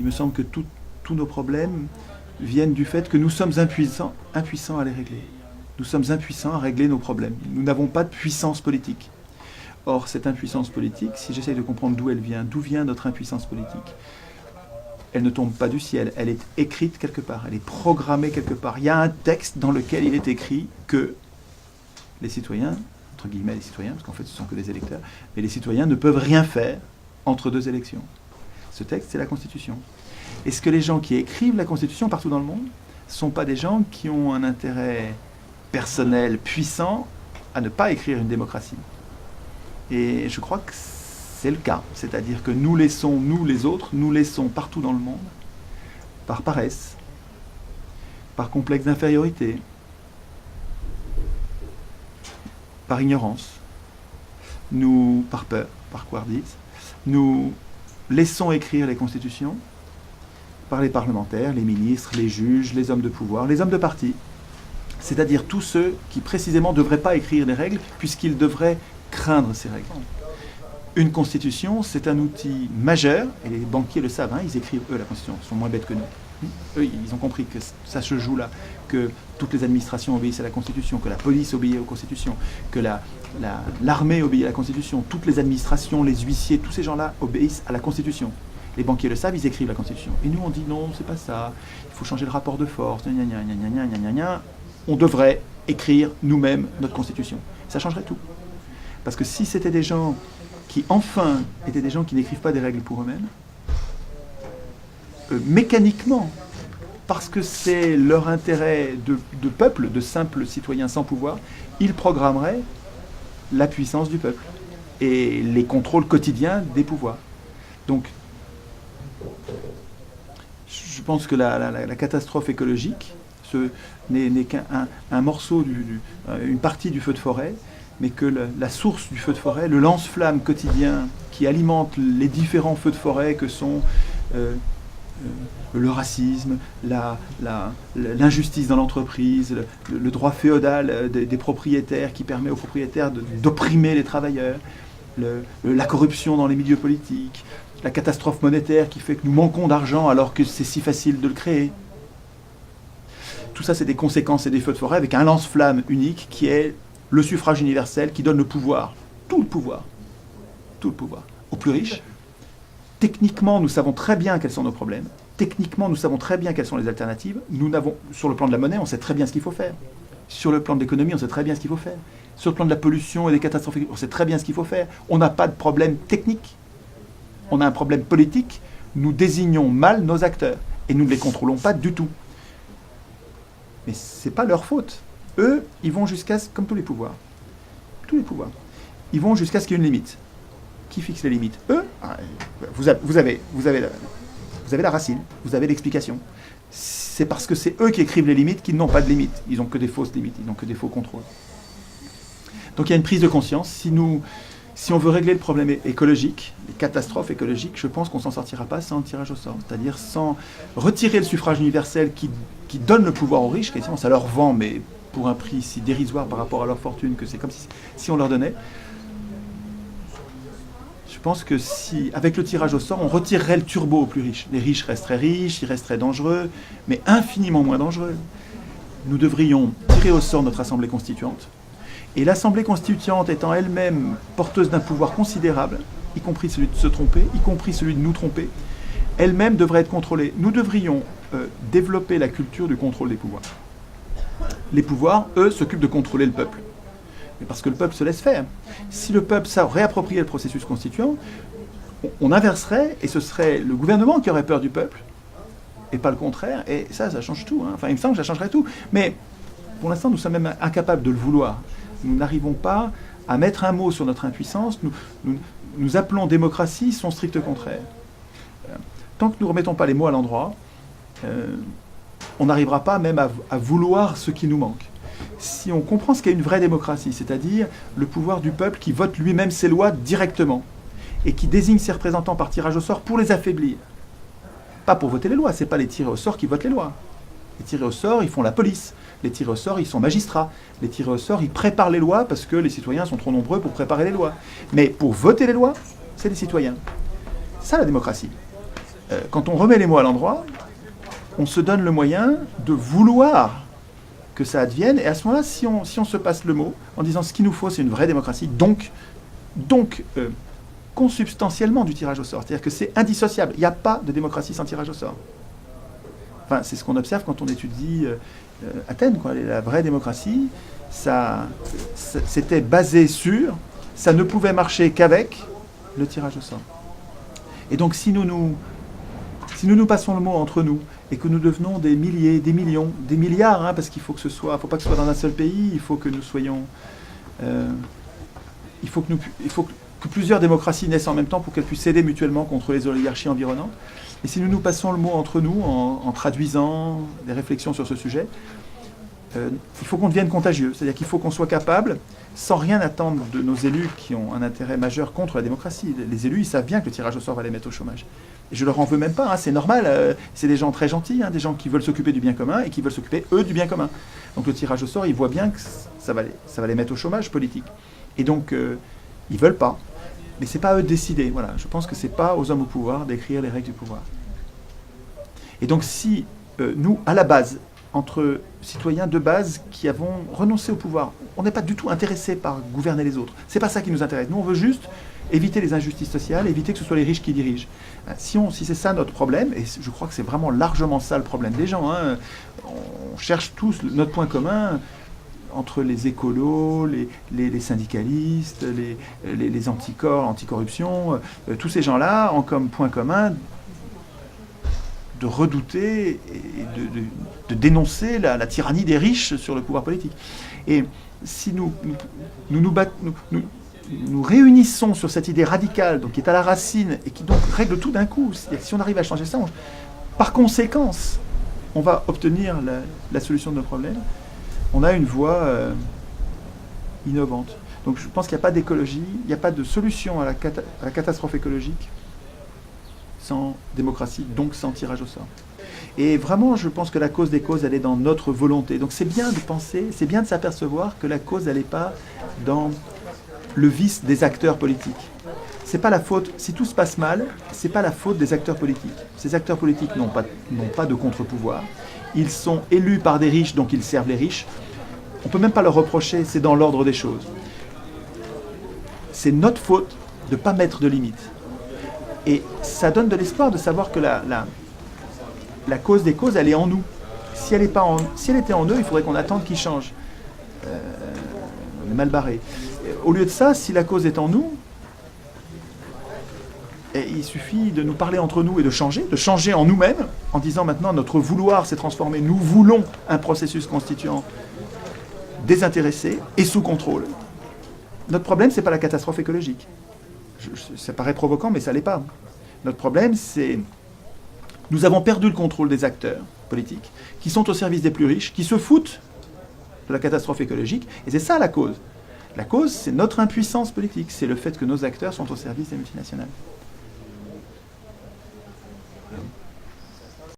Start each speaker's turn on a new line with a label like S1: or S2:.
S1: il me semble que tous nos problèmes viennent du fait que nous sommes impuissants à les régler. Nous sommes impuissants à régler nos problèmes. Nous n'avons pas de puissance politique. Or, cette impuissance politique, si j'essaye de comprendre d'où elle vient, d'où vient notre impuissance politique, elle ne tombe pas du ciel, elle est écrite quelque part, elle est programmée quelque part. Il y a un texte dans lequel il est écrit que les citoyens, entre guillemets les citoyens, parce qu'en fait ce ne sont que des électeurs, mais les citoyens ne peuvent rien faire entre deux élections. Ce texte, c'est la Constitution. Est-ce que les gens qui écrivent la Constitution partout dans le monde ne sont pas des gens qui ont un intérêt personnel puissant à ne pas écrire une démocratie? Et je crois que c'est le cas. C'est-à-dire que nous laissons, nous les autres, nous laissons partout dans le monde, par paresse, par complexe d'infériorité, par ignorance, par peur, par couardise, nous laissons écrire les constitutions par les parlementaires, les ministres, les juges, les hommes de pouvoir, les hommes de parti. C'est-à-dire tous ceux qui précisément ne devraient pas écrire des règles puisqu'ils devraient craindre ces règles. Une constitution, c'est un outil majeur, et les banquiers le savent, hein, ils écrivent eux la constitution, ils sont moins bêtes que nous. Eux, ils ont compris que ça se joue là, que toutes les administrations obéissent à la Constitution, que la police obéit aux constitutions, que l'armée obéit à la Constitution, toutes les administrations, les huissiers, tous ces gens-là obéissent à la Constitution. Les banquiers le savent, ils écrivent la Constitution. Et nous, on dit non, c'est pas ça, il faut changer le rapport de force, gna gna gna gna gna gna gna. On devrait écrire nous-mêmes notre Constitution. Ça changerait tout. Parce que si c'était des gens qui, enfin, étaient des gens qui n'écrivent pas des règles pour eux-mêmes, mécaniquement, parce que c'est leur intérêt de peuple, de simples citoyens sans pouvoir, ils programmeraient la puissance du peuple et les contrôles quotidiens des pouvoirs. Donc, je pense que la catastrophe écologique n'est qu'un morceau, une partie du feu de forêt, mais que la source du feu de forêt, le lance-flamme quotidien qui alimente les différents feux de forêt que sont le racisme, l'injustice dans l'entreprise, le droit féodal des propriétaires qui permet aux propriétaires d'opprimer les travailleurs, la corruption dans les milieux politiques, la catastrophe monétaire qui fait que nous manquons d'argent alors que c'est si facile de le créer. Tout ça, c'est des conséquences et des feux de forêt avec un lance-flamme unique qui est le suffrage universel qui donne le pouvoir, tout le pouvoir, aux plus riches. Techniquement, nous savons très bien quels sont nos problèmes. Techniquement, nous savons très bien quelles sont les alternatives. Sur le plan de la monnaie, on sait très bien ce qu'il faut faire. Sur le plan de l'économie, on sait très bien ce qu'il faut faire. Sur le plan de la pollution et des catastrophes, on sait très bien ce qu'il faut faire. On n'a pas de problème technique. On a un problème politique. Nous désignons mal nos acteurs et nous ne les contrôlons pas du tout. Mais ce n'est pas leur faute. Eux, ils vont comme tous les pouvoirs. Tous les pouvoirs. Ils vont jusqu'à ce qu'il y ait une limite. Qui fixe les limites? Eux, vous avez la racine, vous avez l'explication. C'est parce que c'est eux qui écrivent les limites qu'ils n'ont pas de limites. Ils n'ont que des fausses limites, ils n'ont que des faux contrôles. Donc il y a une prise de conscience. Si on veut régler le problème écologique, les catastrophes écologiques, je pense qu'on ne s'en sortira pas sans le tirage au sort. C'est-à-dire sans retirer le suffrage universel qui donne le pouvoir aux riches, quasiment ça leur vend, mais pour un prix si dérisoire par rapport à leur fortune que c'est comme si on leur donnait. Je pense que si, avec le tirage au sort, on retirerait le turbo aux plus riches. Les riches resteraient riches, ils resteraient dangereux, mais infiniment moins dangereux. Nous devrions tirer au sort notre assemblée constituante. Et l'assemblée constituante étant elle-même porteuse d'un pouvoir considérable, y compris celui de se tromper, y compris celui de nous tromper, elle-même devrait être contrôlée. Nous devrions développer la culture du contrôle des pouvoirs. Les pouvoirs, eux, s'occupent de contrôler le peuple. Mais parce que le peuple se laisse faire. Si le peuple réappropriait le processus constituant, on inverserait, et ce serait le gouvernement qui aurait peur du peuple, et pas le contraire, et ça change tout. Hein. Enfin, il me semble que ça changerait tout. Mais pour l'instant, nous sommes même incapables de le vouloir. Nous n'arrivons pas à mettre un mot sur notre impuissance. Nous appelons démocratie son strict contraire. Tant que nous ne remettons pas les mots à l'endroit, on n'arrivera pas même à vouloir ce qui nous manque. Si on comprend ce qu'est une vraie démocratie, c'est-à-dire le pouvoir du peuple qui vote lui-même ses lois directement et qui désigne ses représentants par tirage au sort pour les affaiblir. Pas pour voter les lois, ce n'est pas les tirés au sort qui votent les lois. Les tirés au sort, ils font la police. Les tirés au sort, ils sont magistrats. Les tirés au sort, ils préparent les lois parce que les citoyens sont trop nombreux pour préparer les lois. Mais pour voter les lois, c'est les citoyens. Ça, la démocratie. quand on remet les mots à l'endroit, on se donne le moyen de vouloir que ça advienne. Et à ce moment-là, si on se passe le mot en disant ce qu'il nous faut, c'est une vraie démocratie, donc consubstantiellement du tirage au sort. C'est-à-dire que c'est indissociable. Il n'y a pas de démocratie sans tirage au sort. Enfin, c'est ce qu'on observe quand on étudie Athènes, quoi. La vraie démocratie, c'était basé sur, ça ne pouvait marcher qu'avec le tirage au sort. Et donc si nous nous passons le mot entre nous et que nous devenons des milliers, des millions, des milliards, hein, parce qu'il faut que faut pas que ce soit dans un seul pays, il faut que nous soyons, il faut que plusieurs démocraties naissent en même temps pour qu'elles puissent s'aider mutuellement contre les oligarchies environnantes. Et si nous nous passons le mot entre nous en traduisant des réflexions sur ce sujet, il faut qu'on devienne contagieux. C'est-à-dire qu'il faut qu'on soit capable, sans rien attendre de nos élus qui ont un intérêt majeur contre la démocratie. Les élus, ils savent bien que le tirage au sort va les mettre au chômage. Et je leur en veux même pas, hein, c'est normal. C'est des gens très gentils, hein, des gens qui veulent s'occuper du bien commun et qui veulent s'occuper, eux, du bien commun. Donc le tirage au sort, ils voient bien que ça va les mettre au chômage politique. Et donc, ils veulent pas. Mais c'est pas à eux de décider. Voilà. Je pense que c'est pas aux hommes au pouvoir d'écrire les règles du pouvoir. Et donc si nous, à la base, entre citoyens de base qui avons renoncé au pouvoir, on n'est pas du tout intéressé par gouverner les autres. C'est pas ça qui nous intéresse. Nous, on veut juste éviter les injustices sociales, éviter que ce soit les riches qui dirigent. Si c'est ça notre problème, et je crois que c'est vraiment largement ça le problème des gens, hein, on cherche tous notre point commun entre les écolos, les syndicalistes, les anticorps, anticorruption, tous ces gens-là ont comme point commun de redouter et de dénoncer la tyrannie des riches sur le pouvoir politique. Et si nous réunissons sur cette idée radicale, donc qui est à la racine et qui donc règle tout d'un coup, c'est-à-dire que si on arrive à changer ça, par conséquence, on va obtenir la solution de nos problèmes. On a une voie innovante. Donc je pense qu'il n'y a pas d'écologie, il n'y a pas de solution à la catastrophe écologique sans démocratie, donc sans tirage au sort. Et vraiment, je pense que la cause des causes, elle est dans notre volonté. Donc c'est bien de penser, c'est bien de s'apercevoir que la cause, elle n'est pas dans le vice des acteurs politiques. C'est pas la faute, si tout se passe mal, c'est pas la faute des acteurs politiques. Ces acteurs politiques n'ont pas de contre-pouvoir. Ils sont élus par des riches, donc ils servent les riches. On ne peut même pas leur reprocher, c'est dans l'ordre des choses. C'est notre faute de ne pas mettre de limites. Et ça donne de l'espoir de savoir que la cause des causes, elle est en nous. Si elle était en eux, il faudrait qu'on attende qu'ils changent. On est mal barré. Au lieu de ça, si la cause est en nous, il suffit de nous parler entre nous et de changer en nous-mêmes, en disant maintenant notre vouloir s'est transformé. Nous voulons un processus constituant désintéressé et sous contrôle. Notre problème, ce n'est pas la catastrophe écologique. Ça paraît provoquant, mais ça ne l'est pas. Notre problème, c'est nous avons perdu le contrôle des acteurs politiques qui sont au service des plus riches, qui se foutent de la catastrophe écologique, et c'est ça la cause. La cause, c'est notre impuissance politique, c'est le fait que nos acteurs sont au service des multinationales.